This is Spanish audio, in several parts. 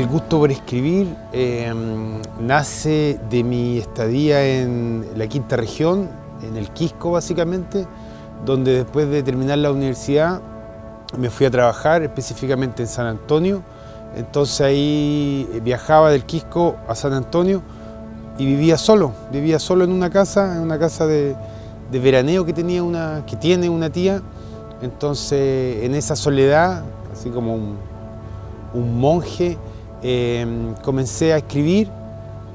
El gusto por escribir nace de mi estadía en la quinta región, en el Quisco básicamente, donde después de terminar la universidad me fui a trabajar específicamente en San Antonio. Entonces ahí viajaba del Quisco a San Antonio y vivía solo en una casa de veraneo que tiene una tía. Entonces en esa soledad, así como un monje, comencé a escribir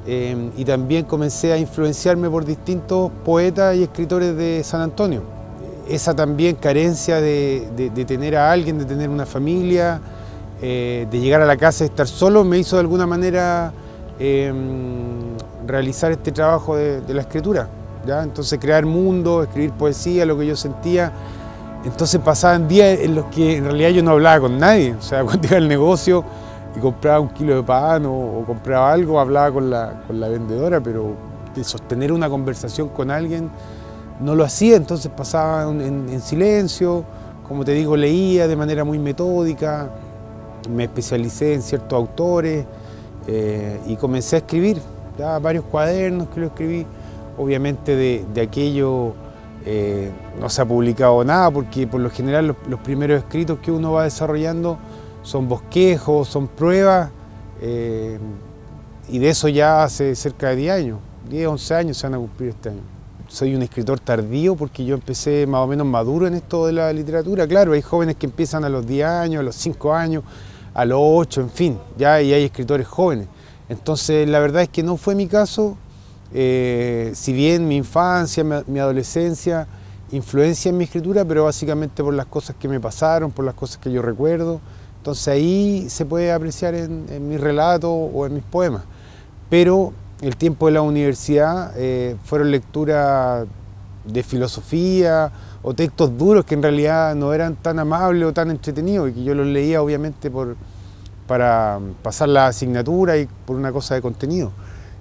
y también comencé a influenciarme por distintos poetas y escritores de San Antonio. Esa también carencia de tener a alguien, de tener una familia, de llegar a la casa y estar solo, me hizo de alguna manera realizar este trabajo de la escritura, ¿ya? Entonces crear mundo, escribir poesía, lo que yo sentía. Entonces pasaban días en los que en realidad yo no hablaba con nadie. O sea, cuando iba al negocio y compraba un kilo de pan o compraba algo, hablaba con la vendedora, pero de sostener una conversación con alguien no lo hacía. Entonces pasaba en silencio, como te digo, leía de manera muy metódica, me especialicé en ciertos autores y comencé a escribir, ya varios cuadernos que lo escribí. Obviamente de aquello no se ha publicado nada, porque por lo general los primeros escritos que uno va desarrollando son bosquejos, son pruebas, y de eso ya hace cerca de 10 años, 10, 11 años se van a cumplir este año. Soy un escritor tardío porque yo empecé más o menos maduro en esto de la literatura. Claro, hay jóvenes que empiezan a los 10 años, a los 5 años, a los 8, en fin, ya y hay escritores jóvenes. Entonces la verdad es que no fue mi caso. Si bien mi infancia, mi adolescencia influencia en mi escritura, pero básicamente por las cosas que me pasaron, por las cosas que yo recuerdo. Entonces ahí se puede apreciar en mis relatos o en mis poemas. Pero el tiempo de la universidad fueron lecturas de filosofía o textos duros que en realidad no eran tan amables o tan entretenidos y que yo los leía obviamente para pasar la asignatura y por una cosa de contenido.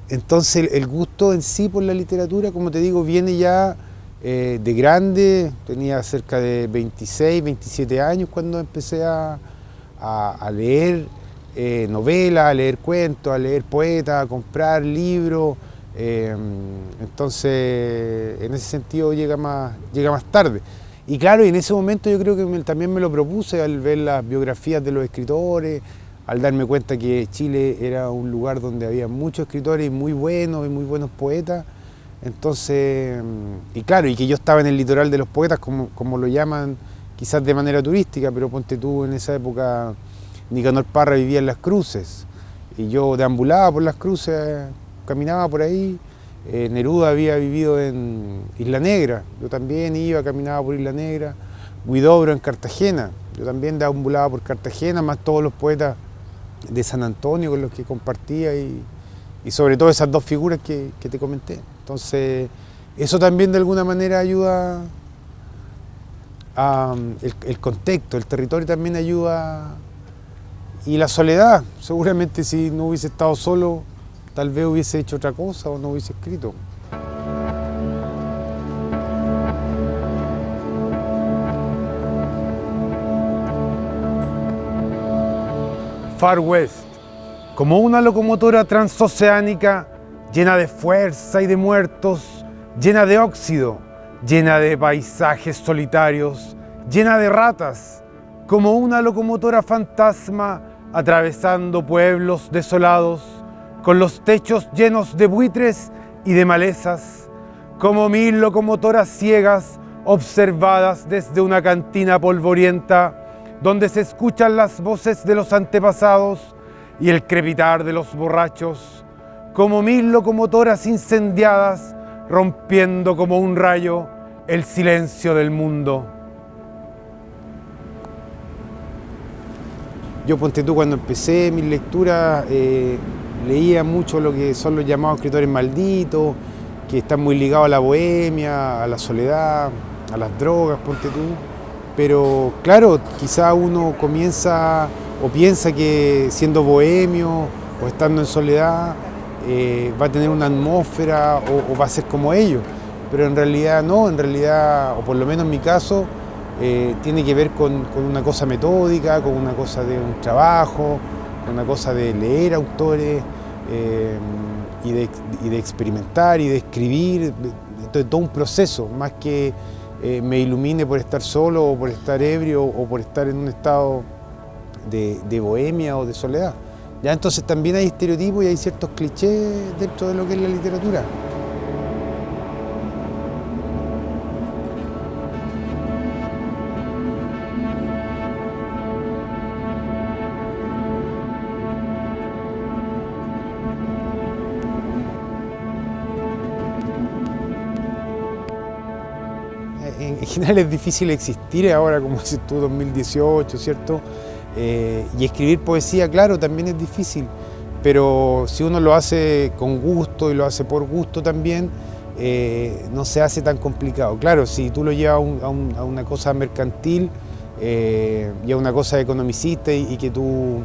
Entonces el gusto en sí por la literatura, como te digo, viene ya de grande. Tenía cerca de 26, 27 años cuando empecé a leer novelas, a leer cuentos, a leer poetas, a comprar libros. Entonces en ese sentido llega más tarde. Y claro, y en ese momento yo creo que también me lo propuse al ver las biografías de los escritores, al darme cuenta que Chile era un lugar donde había muchos escritores muy buenos poetas. Entonces, y claro, y que yo estaba en el litoral de los poetas, como lo llaman quizás de manera turística, pero ponte tú, en esa época Nicanor Parra vivía en Las Cruces y yo deambulaba por Las Cruces, caminaba por ahí. Neruda había vivido en Isla Negra, yo también iba, caminaba por Isla Negra. Huidobro en Cartagena, yo también deambulaba por Cartagena, más todos los poetas de San Antonio con los que compartía y sobre todo esas dos figuras que te comenté. Entonces eso también de alguna manera ayuda el contexto, el territorio también ayuda, y la soledad. Seguramente si no hubiese estado solo tal vez hubiese hecho otra cosa o no hubiese escrito. Far West, como una locomotora transoceánica llena de fuerza y de muertos, llena de óxido, llena de paisajes solitarios, llena de ratas, como una locomotora fantasma atravesando pueblos desolados, con los techos llenos de buitres y de malezas, como 1000 locomotoras ciegas observadas desde una cantina polvorienta, donde se escuchan las voces de los antepasados y el crepitar de los borrachos, como 1000 locomotoras incendiadas, rompiendo como un rayo el silencio del mundo. Yo, ponte tú, cuando empecé mis lecturas, leía mucho lo que son los llamados escritores malditos, que están muy ligados a la bohemia, a la soledad, a las drogas, ponte tú. Pero claro, quizá uno comienza o piensa que siendo bohemio o estando en soledad va a tener una atmósfera o va a ser como ellos. Pero en realidad no, en realidad, o por lo menos en mi caso, tiene que ver con una cosa metódica, con una cosa de un trabajo, con una cosa de leer autores y de experimentar y de escribir, todo un proceso, más que me ilumine por estar solo o por estar ebrio o por estar en un estado de bohemia o de soledad. Ya, entonces también hay estereotipos y hay ciertos clichés dentro de lo que es la literatura. En general es difícil existir ahora, como dices tú, 2018, ¿cierto? Y escribir poesía, claro, también es difícil, pero si uno lo hace con gusto y lo hace por gusto también, no se hace tan complicado. Claro, si tú lo llevas a una cosa mercantil y a una cosa economicista y que tú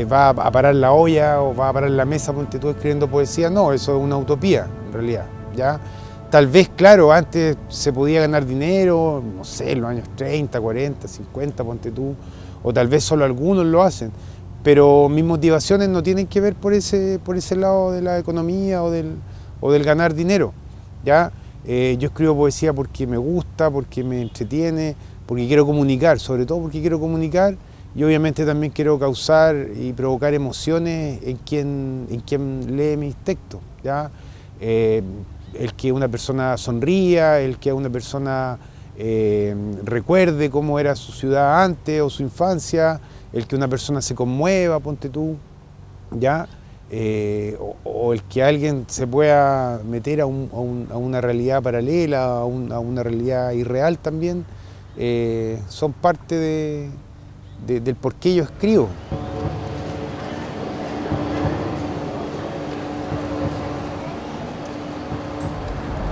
vas a parar la olla o vas a parar la mesa, ponte tú escribiendo poesía, no, eso es una utopía en realidad, ¿ya? Tal vez, claro, antes se podía ganar dinero, no sé, en los años 30, 40, 50, ponte tú, o tal vez solo algunos lo hacen, pero mis motivaciones no tienen que ver por ese lado de la economía o del ganar dinero, ¿ya? Yo escribo poesía porque me gusta, porque me entretiene, porque quiero comunicar, sobre todo porque quiero comunicar, y obviamente también quiero causar y provocar emociones en quien lee mis textos, ¿ya? El que una persona sonría, el que una persona recuerde cómo era su ciudad antes o su infancia, el que una persona se conmueva, ponte tú, ¿ya? O el que alguien se pueda meter a una realidad paralela, a una realidad irreal también, son parte del por qué yo escribo.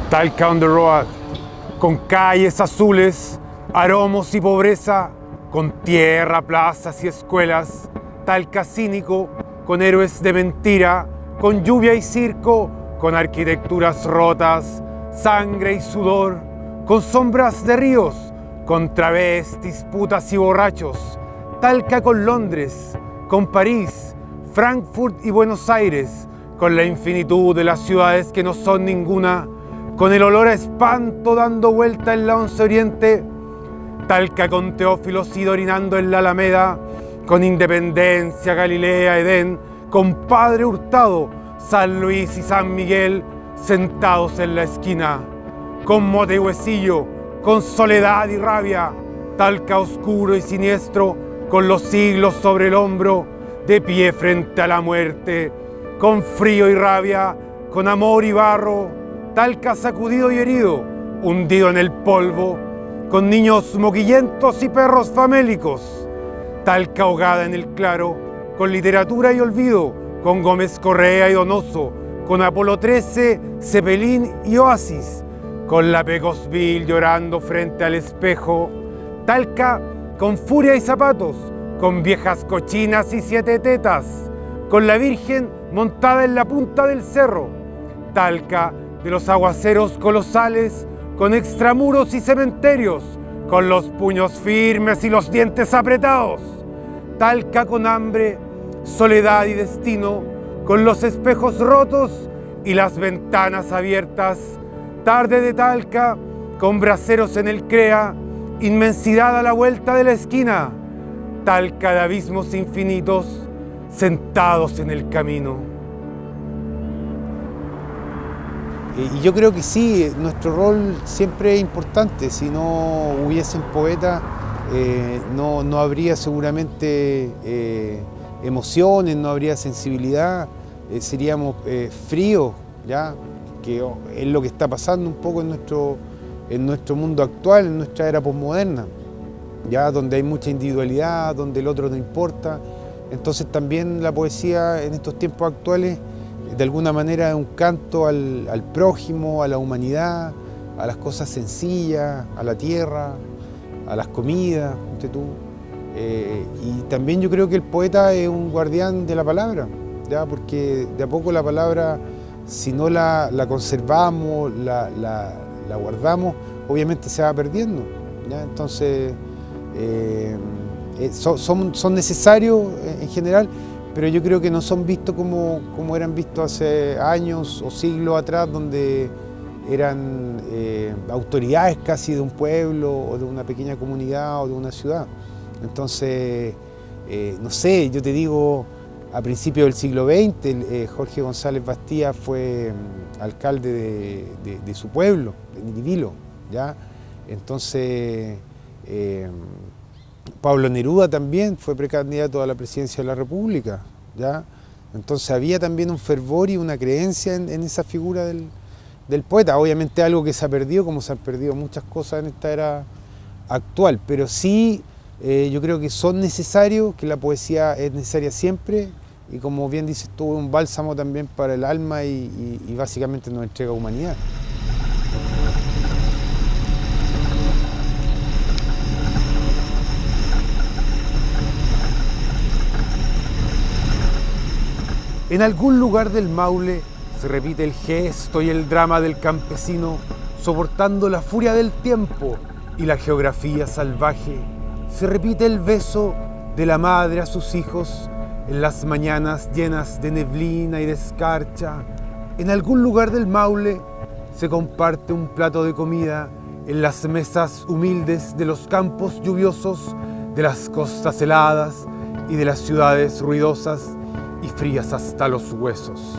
Talca on the Road, con calles azules, aromos y pobreza, con tierra, plazas y escuelas. Talca cínico, con héroes de mentira, con lluvia y circo, con arquitecturas rotas, sangre y sudor, con sombras de ríos, con travestis, putas y borrachos. Talca con Londres, con París, Frankfurt y Buenos Aires, con la infinitud de las ciudades que no son ninguna, con el olor a espanto dando vuelta en la 11 Oriente. Talca con Teófilo Sido orinando en la Alameda, con Independencia, Galilea, Edén, con Padre Hurtado, San Luis y San Miguel sentados en la esquina, con Mote y Huesillo, con soledad y rabia. Talca oscuro y siniestro, con los siglos sobre el hombro, de pie frente a la muerte, con frío y rabia, con amor y barro. Talca sacudido y herido, hundido en el polvo, con niños moquillentos y perros famélicos. Talca ahogada en el claro, con literatura y olvido, con Gómez Correa y Donoso, con Apolo 13, Cepelín y Oasis, con la Pecosville llorando frente al espejo. Talca con furia y zapatos, con viejas cochinas y 7 tetas, con la Virgen montada en la punta del cerro. Talca de los aguaceros colosales, con extramuros y cementerios, con los puños firmes y los dientes apretados. Talca con hambre, soledad y destino, con los espejos rotos y las ventanas abiertas. Tarde de Talca, con braseros en el CREA, inmensidad a la vuelta de la esquina. Talca de abismos infinitos, sentados en el camino. Y yo creo que sí, nuestro rol siempre es importante. Si no hubiesen poetas, no habría seguramente emociones, no habría sensibilidad, seríamos fríos, ¿ya? Que es lo que está pasando un poco en nuestro mundo actual, en nuestra era posmoderna, ¿ya? Donde hay mucha individualidad, donde el otro no importa. Entonces también la poesía en estos tiempos actuales de alguna manera es un canto al prójimo, a la humanidad, a las cosas sencillas, a la tierra, a las comidas, tú. Y también yo creo que el poeta es un guardián de la palabra, ¿ya? Porque de a poco la palabra, si no la conservamos, la guardamos, obviamente se va perdiendo, ¿ya? Entonces son necesarios en general, pero yo creo que no son vistos como eran vistos hace años o siglos atrás, donde eran autoridades casi de un pueblo o de una pequeña comunidad o de una ciudad. Entonces, no sé, yo te digo, a principios del siglo XX, Jorge González Bastía fue alcalde de su pueblo, de Nitivilo, ¿ya? Entonces, Pablo Neruda también fue precandidato a la presidencia de la República, ¿ya? Entonces había también un fervor y una creencia en esa figura del poeta. Obviamente algo que se ha perdido, como se han perdido muchas cosas en esta era actual, pero sí yo creo que son necesarios, que la poesía es necesaria siempre, y como bien dices tú, un bálsamo también para el alma y básicamente nos entrega humanidad. En algún lugar del Maule se repite el gesto y el drama del campesino, soportando la furia del tiempo y la geografía salvaje. Se repite el beso de la madre a sus hijos en las mañanas llenas de neblina y de escarcha. En algún lugar del Maule se comparte un plato de comida en las mesas humildes de los campos lluviosos, de las costas heladas y de las ciudades ruidosas y frías hasta los huesos.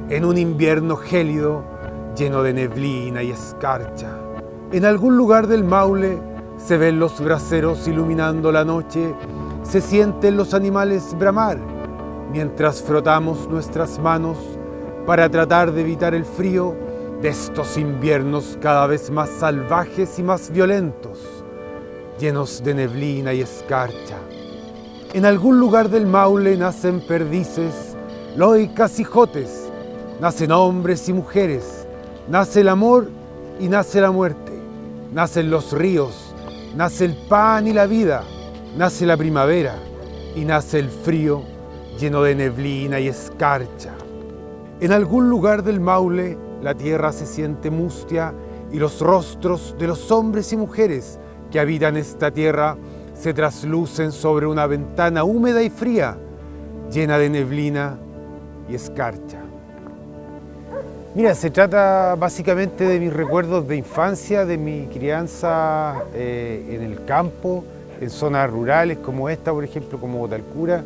En un invierno gélido, lleno de neblina y escarcha. En algún lugar del Maule se ven los braseros iluminando la noche, se sienten los animales bramar, mientras frotamos nuestras manos para tratar de evitar el frío de estos inviernos cada vez más salvajes y más violentos, llenos de neblina y escarcha. En algún lugar del Maule nacen perdices, loicas y jotes, nacen hombres y mujeres, nace el amor y nace la muerte, nacen los ríos, nace el pan y la vida, nace la primavera y nace el frío lleno de neblina y escarcha. En algún lugar del Maule la tierra se siente mustia y los rostros de los hombres y mujeres que habitan esta tierra se traslucen sobre una ventana húmeda y fría, llena de neblina y escarcha. Mira, se trata básicamente de mis recuerdos de infancia, de mi crianza en el campo, en zonas rurales como esta, por ejemplo, como Talcura.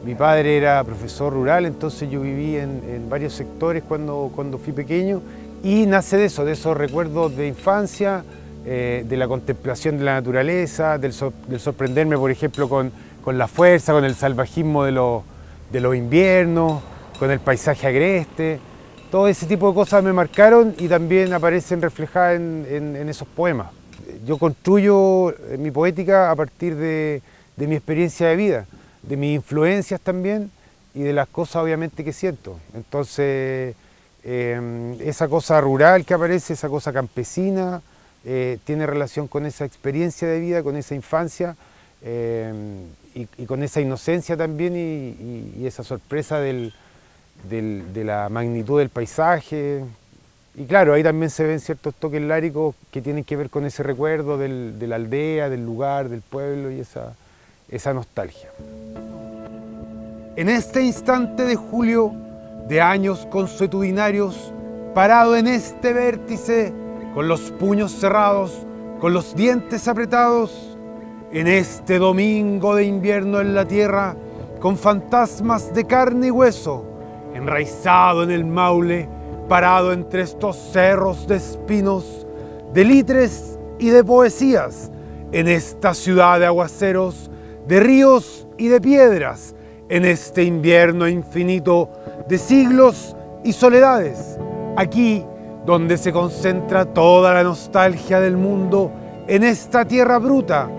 Mi padre era profesor rural, entonces yo viví en varios sectores cuando fui pequeño, y nace de esos recuerdos de infancia, de la contemplación de la naturaleza, del sorprenderme, por ejemplo, con la fuerza, con el salvajismo de los inviernos, con el paisaje agreste. Todo ese tipo de cosas me marcaron y también aparecen reflejadas en esos poemas. Yo construyo mi poética a partir de mi experiencia de vida, de mis influencias también y de las cosas obviamente que siento. Entonces, esa cosa rural que aparece, esa cosa campesina, tiene relación con esa experiencia de vida, con esa infancia y con esa inocencia también y esa sorpresa de la magnitud del paisaje. Y claro, ahí también se ven ciertos toques líricos que tienen que ver con ese recuerdo de la aldea, del lugar, del pueblo y esa nostalgia. En este instante de julio, de años consuetudinarios, parado en este vértice, con los puños cerrados, con los dientes apretados, en este domingo de invierno en la tierra, con fantasmas de carne y hueso, enraizado en el Maule, parado entre estos cerros de espinos, de litres y de poesías, en esta ciudad de aguaceros, de ríos y de piedras, en este invierno infinito de siglos y soledades, aquí donde se concentra toda la nostalgia del mundo, en esta tierra bruta,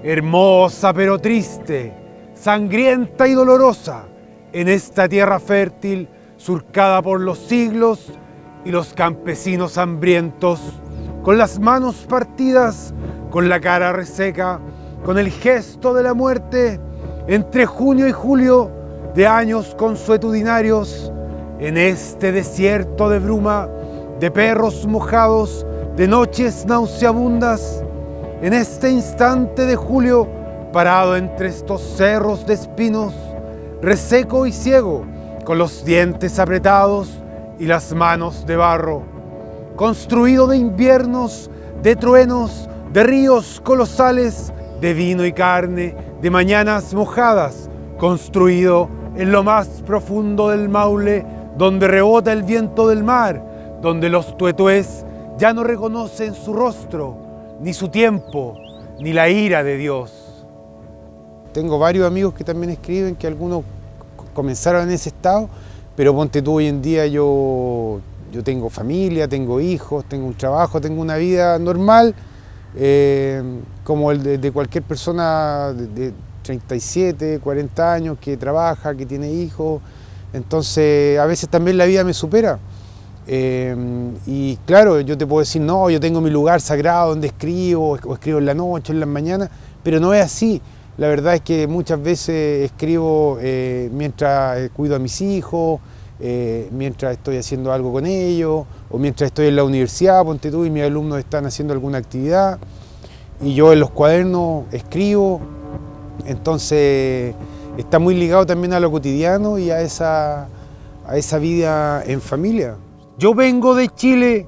hermosa pero triste, sangrienta y dolorosa, en esta tierra fértil, surcada por los siglos y los campesinos hambrientos, con las manos partidas, con la cara reseca, con el gesto de la muerte, entre junio y julio de años consuetudinarios, en este desierto de bruma, de perros mojados, de noches nauseabundas, en este instante de julio, parado entre estos cerros de espinos, reseco y ciego, con los dientes apretados y las manos de barro, construido de inviernos, de truenos, de ríos colosales, de vino y carne, de mañanas mojadas, construido en lo más profundo del Maule, donde rebota el viento del mar, donde los tuetués ya no reconocen su rostro, ni su tiempo, ni la ira de Dios. Tengo varios amigos que también escriben, que algunos comenzaron en ese estado, pero ponte tú, hoy en día yo tengo familia, tengo hijos, tengo un trabajo, tengo una vida normal, como el de cualquier persona de 37, 40 años que trabaja, que tiene hijos. Entonces a veces también la vida me supera. Y claro, yo te puedo decir, no, yo tengo mi lugar sagrado donde escribo, o escribo en la noche, en las mañanas, pero no es así. La verdad es que muchas veces escribo mientras cuido a mis hijos, mientras estoy haciendo algo con ellos, o mientras estoy en la universidad, ponte tú, y mis alumnos están haciendo alguna actividad, y yo en los cuadernos escribo. Entonces está muy ligado también a lo cotidiano y a esa vida en familia. Yo vengo de Chile,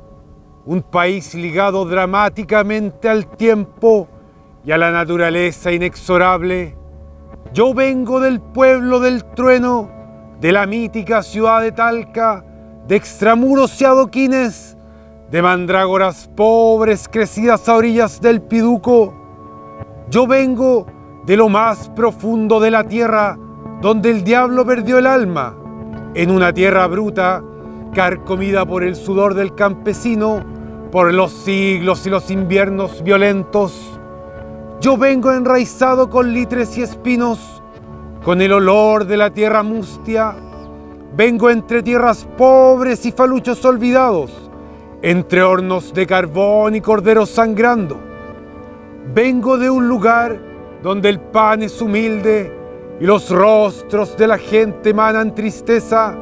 un país ligado dramáticamente al tiempo y a la naturaleza inexorable. Yo vengo del pueblo del trueno, de la mítica ciudad de Talca, de extramuros y adoquines, de mandrágoras pobres crecidas a orillas del Piduco. Yo vengo de lo más profundo de la tierra, donde el diablo perdió el alma, en una tierra bruta, carcomida por el sudor del campesino, por los siglos y los inviernos violentos. Yo vengo enraizado con litres y espinos, con el olor de la tierra mustia. Vengo entre tierras pobres y faluchos olvidados, entre hornos de carbón y corderos sangrando. Vengo de un lugar donde el pan es humilde y los rostros de la gente emanan tristeza.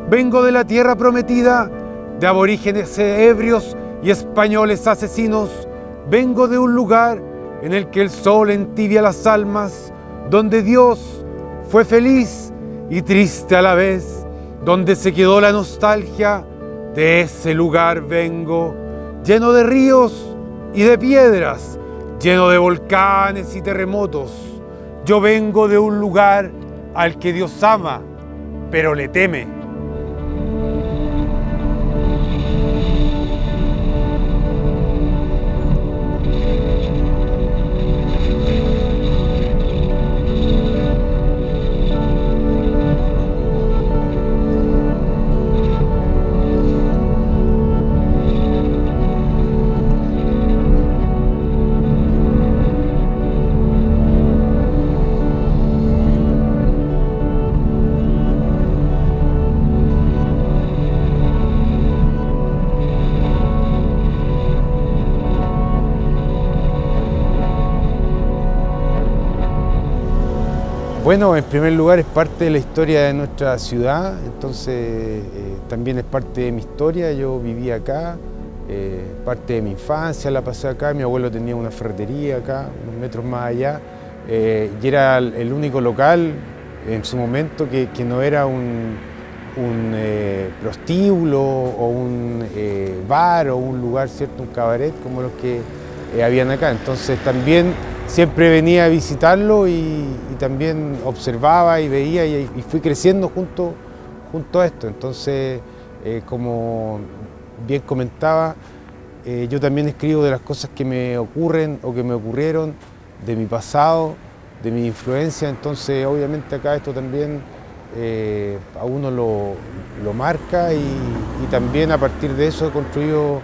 Vengo de la tierra prometida, de aborígenes ebrios y españoles asesinos. Vengo de un lugar en el que el sol entibia las almas, donde Dios fue feliz y triste a la vez, donde se quedó la nostalgia. De ese lugar vengo, lleno de ríos y de piedras, lleno de volcanes y terremotos. Yo vengo de un lugar al que Dios ama, pero le teme. Bueno, en primer lugar es parte de la historia de nuestra ciudad, entonces también es parte de mi historia. Yo viví acá, parte de mi infancia la pasé acá. Mi abuelo tenía una ferretería acá, unos metros más allá, y era el único local en su momento que no era un prostíbulo o un bar o un lugar, ¿cierto? Un cabaret como los que habían acá. Entonces también siempre venía a visitarlo y también observaba y veía y fui creciendo junto a esto. Entonces, como bien comentaba, yo también escribo de las cosas que me ocurren o que me ocurrieron, de mi pasado, de mi influencia. Entonces, obviamente acá esto también a uno lo marca y también a partir de eso he construido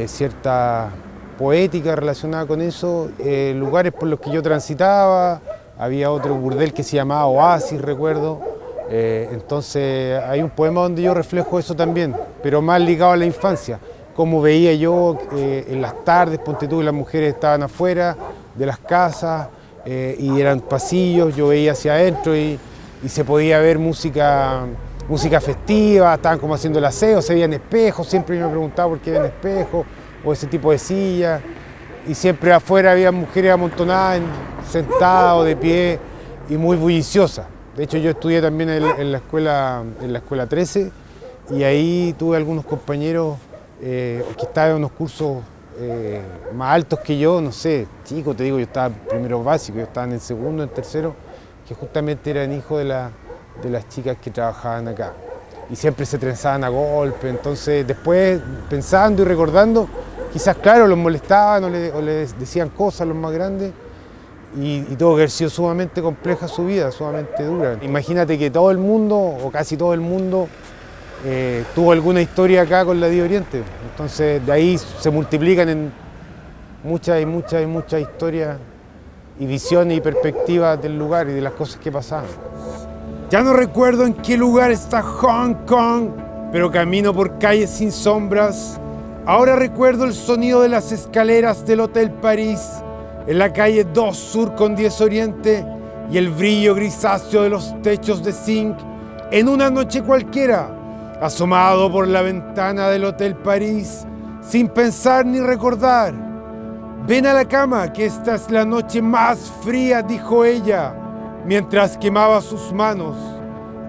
cierta poética relacionada con eso, lugares por los que yo transitaba. Había otro burdel que se llamaba Oasis, recuerdo. Entonces hay un poema donde yo reflejo eso también, pero más ligado a la infancia. Cómo veía yo en las tardes, ponte tú, las mujeres estaban afuera de las casas y eran pasillos, yo veía hacia adentro y se podía ver música festiva, estaban como haciendo el aseo, se veían espejos, siempre me preguntaba por qué habían espejos, o ese tipo de sillas, y siempre afuera había mujeres amontonadas, sentadas o de pie, y muy bulliciosas. De hecho, yo estudié también en la escuela 13 y ahí tuve algunos compañeros que estaban en unos cursos más altos que yo, no sé, chicos, te digo, yo estaba en primero básico, yo estaba en segundo, en tercero, que justamente eran hijos de las chicas que trabajaban acá. Y siempre se trenzaban a golpe, entonces después pensando y recordando, quizás claro, los molestaban o les decían cosas los más grandes y tuvo que haber sido sumamente compleja su vida, sumamente dura. Imagínate que todo el mundo, o casi todo el mundo, tuvo alguna historia acá con la Di Oriente, entonces de ahí se multiplican en muchas historias y visiones y perspectivas del lugar y de las cosas que pasaban. Ya no recuerdo en qué lugar está Hong Kong, pero camino por calles sin sombras. Ahora recuerdo el sonido de las escaleras del Hotel París, en la calle 2 Sur con 10 Oriente, y el brillo grisáceo de los techos de zinc en una noche cualquiera, asomado por la ventana del Hotel París, sin pensar ni recordar. Ven a la cama, que esta es la noche más fría, dijo ella, mientras quemaba sus manos.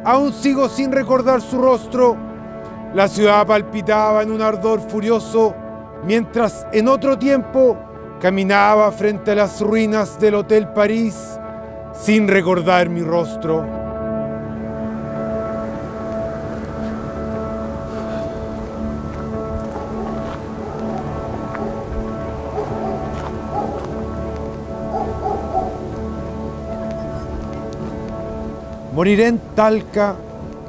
Aún sigo sin recordar su rostro. La ciudad palpitaba en un ardor furioso, mientras en otro tiempo caminaba frente a las ruinas del Hotel París, sin recordar mi rostro. Moriré en Talca,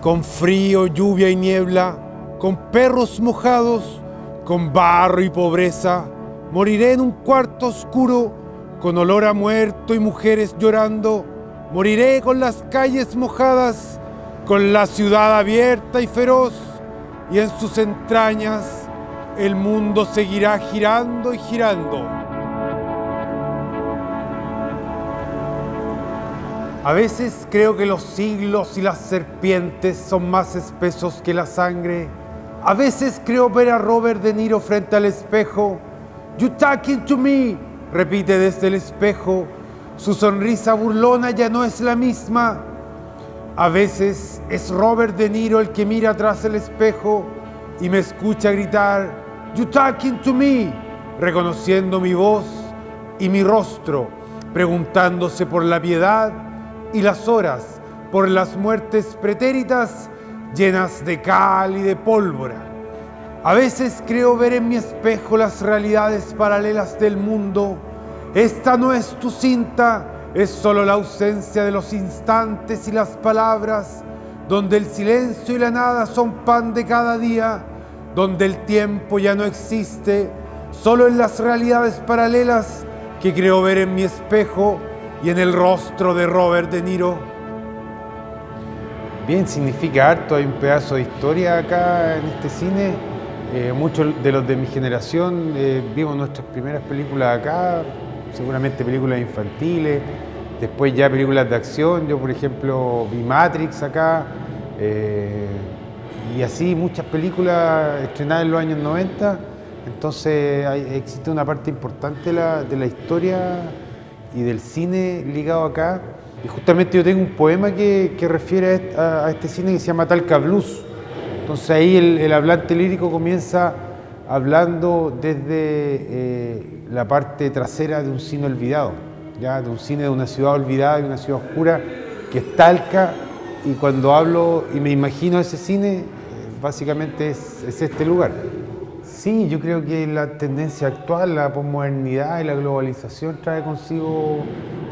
con frío, lluvia y niebla, con perros mojados, con barro y pobreza. Moriré en un cuarto oscuro, con olor a muerto y mujeres llorando. Moriré con las calles mojadas, con la ciudad abierta y feroz, y en sus entrañas el mundo seguirá girando y girando. A veces creo que los siglos y las serpientes son más espesos que la sangre. A veces creo ver a Robert De Niro frente al espejo. "You talking to me", repite desde el espejo. Su sonrisa burlona ya no es la misma. A veces es Robert De Niro el que mira tras el espejo y me escucha gritar "You talking to me", reconociendo mi voz y mi rostro, preguntándose por la piedad y las horas, por las muertes pretéritas llenas de cal y de pólvora. A veces creo ver en mi espejo las realidades paralelas del mundo. Esta no es tu cinta, es solo la ausencia de los instantes y las palabras, donde el silencio y la nada son pan de cada día, donde el tiempo ya no existe, solo en las realidades paralelas que creo ver en mi espejo y en el rostro de Robert De Niro. Bien, significa harto, hay un pedazo de historia acá en este cine. Muchos de los de mi generación vimos nuestras primeras películas acá, seguramente películas infantiles, después ya películas de acción. Yo, por ejemplo, vi Matrix acá, y así muchas películas estrenadas en los años 90. Existe una parte importante de la historia y del cine ligado acá. Y justamente yo tengo un poema que refiere a este cine que se llama Talca Blues. Entonces ahí el hablante lírico comienza hablando desde la parte trasera de un cine olvidado, ¿ya? De un cine de una ciudad olvidada y una ciudad oscura que es Talca, y cuando hablo y me imagino ese cine, básicamente es este lugar. Sí, yo creo que la tendencia actual, la posmodernidad y la globalización trae consigo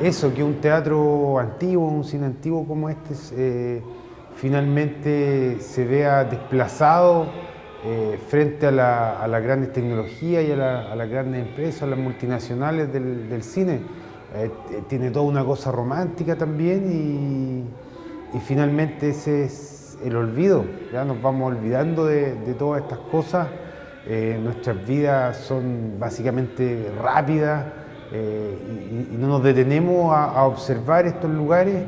eso, que un teatro antiguo, un cine antiguo como este, finalmente se vea desplazado frente a las grandes tecnologías y a las grandes empresas, a las multinacionales del cine. Tiene toda una cosa romántica también y finalmente ese es el olvido. Ya nos vamos olvidando de todas estas cosas. Nuestras vidas son básicamente rápidas y no nos detenemos a observar estos lugares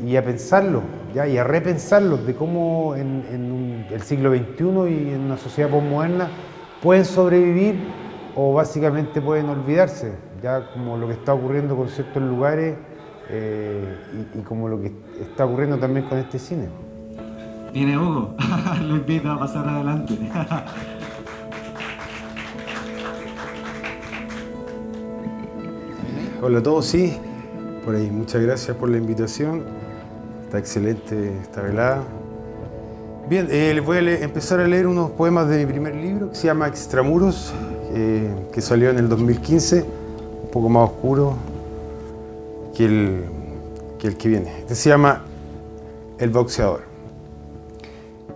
y a pensarlos, ¿ya? Y a repensarlos de cómo en el siglo XXI y en una sociedad posmoderna pueden sobrevivir o básicamente pueden olvidarse, ya como lo que está ocurriendo con ciertos lugares y como lo que está ocurriendo también con este cine. Viene Hugo, lo invito a pasar adelante. Hola a todos, sí, por ahí, muchas gracias por la invitación. Está excelente esta velada. Bien, les voy a empezar a leer unos poemas de mi primer libro, que se llama Extramuros, que salió en el 2015, un poco más oscuro que el que viene. Este se llama El boxeador.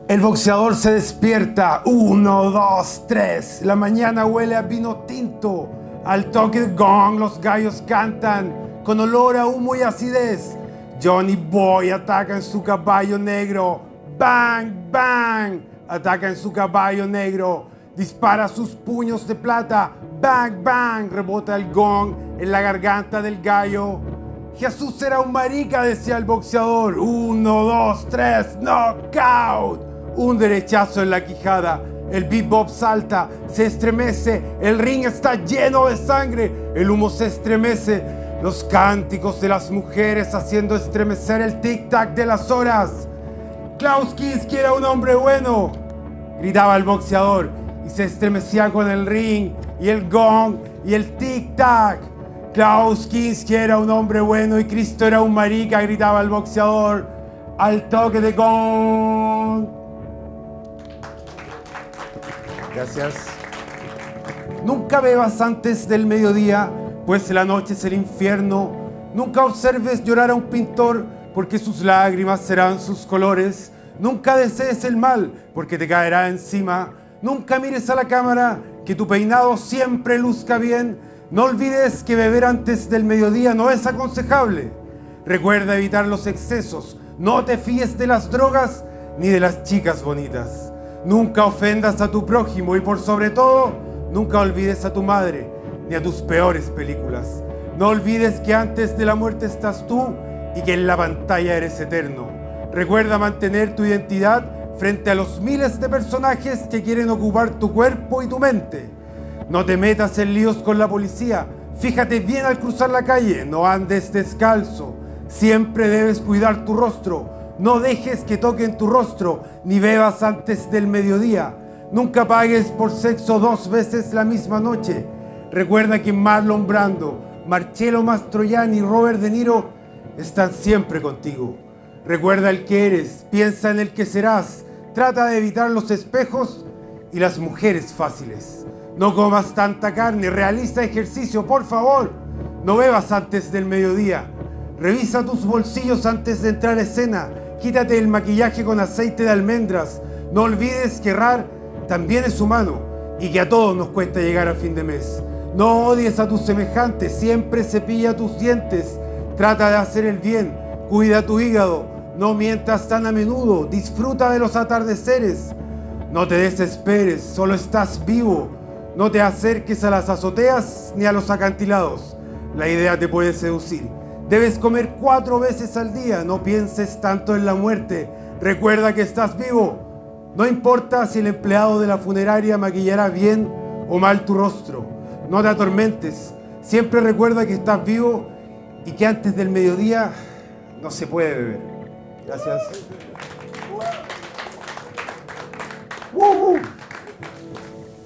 El boxeador se despierta, 1, 2, 3, la mañana huele a vino tinto, al toque de gong los gallos cantan, con olor a humo y acidez. Johnny Boy ataca en su caballo negro, bang, bang, ataca en su caballo negro, dispara sus puños de plata, bang, bang, rebota el gong en la garganta del gallo. Jesús era un marica, decía el boxeador, 1, 2, 3, knockout. Un derechazo en la quijada, el bebop salta, se estremece, el ring está lleno de sangre, el humo se estremece, los cánticos de las mujeres haciendo estremecer el tic-tac de las horas. Klaus Kinski era un hombre bueno, gritaba el boxeador, y se estremecía con el ring, y el gong, y el tic-tac. Klaus Kinski era un hombre bueno y Cristo era un marica, gritaba el boxeador, al toque de gong. Gracias. Nunca bebas antes del mediodía, pues la noche es el infierno. Nunca observes llorar a un pintor, porque sus lágrimas serán sus colores. Nunca desees el mal, porque te caerá encima. Nunca mires a la cámara, que tu peinado siempre luzca bien. No olvides que beber antes del mediodía no es aconsejable. Recuerda evitar los excesos. No te fíes de las drogas ni de las chicas bonitas. Nunca ofendas a tu prójimo y por sobre todo, nunca olvides a tu madre ni a tus peores películas. No olvides que antes de la muerte estás tú y que en la pantalla eres eterno. Recuerda mantener tu identidad frente a los miles de personajes que quieren ocupar tu cuerpo y tu mente. No te metas en líos con la policía. Fíjate bien al cruzar la calle. No andes descalzo. Siempre debes cuidar tu rostro. No dejes que toquen tu rostro, ni bebas antes del mediodía. Nunca pagues por sexo 2 veces la misma noche. Recuerda que Marlon Brando, Marcello Mastroianni y Robert De Niro están siempre contigo. Recuerda el que eres, piensa en el que serás. Trata de evitar los espejos y las mujeres fáciles. No comas tanta carne, realiza ejercicio, por favor. No bebas antes del mediodía. Revisa tus bolsillos antes de entrar a escena. Quítate el maquillaje con aceite de almendras. No olvides que errar también es humano y que a todos nos cuesta llegar a fin de mes. No odies a tus semejantes, siempre cepilla tus dientes. Trata de hacer el bien, cuida tu hígado. No mientas tan a menudo, disfruta de los atardeceres. No te desesperes, solo estás vivo. No te acerques a las azoteas ni a los acantilados. La idea te puede seducir. Debes comer 4 veces al día, no pienses tanto en la muerte. Recuerda que estás vivo. No importa si el empleado de la funeraria maquillará bien o mal tu rostro. No te atormentes. Siempre recuerda que estás vivo y que antes del mediodía no se puede beber. Gracias.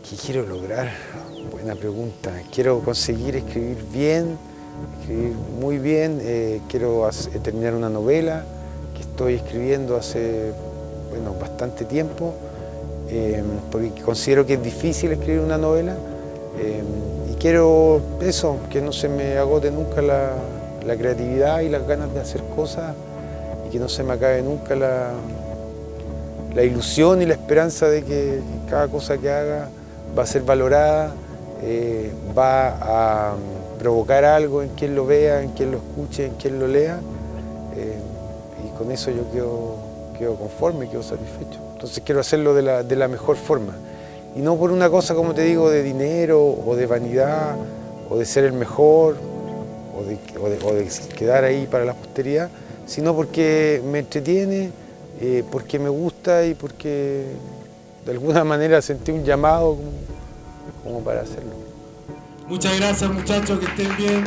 ¿Qué quiero lograr? Buena pregunta. Quiero conseguir escribir bien. Escribir muy bien, quiero terminar una novela que estoy escribiendo hace bastante tiempo, porque considero que es difícil escribir una novela y quiero eso, que no se me agote nunca la creatividad y las ganas de hacer cosas y que no se me acabe nunca la ilusión y la esperanza de que cada cosa que haga va a ser valorada, va a provocar algo en quien lo vea, en quien lo escuche, en quien lo lea, y con eso yo quedo conforme, quedo satisfecho. Entonces quiero hacerlo de la mejor forma, y no por una cosa, como te digo, de dinero, o de vanidad, o de ser el mejor, o de quedar ahí para la posteridad, sino porque me entretiene, porque me gusta y porque de alguna manera sentí un llamado como para hacerlo. Muchas gracias, muchachos, que estén bien.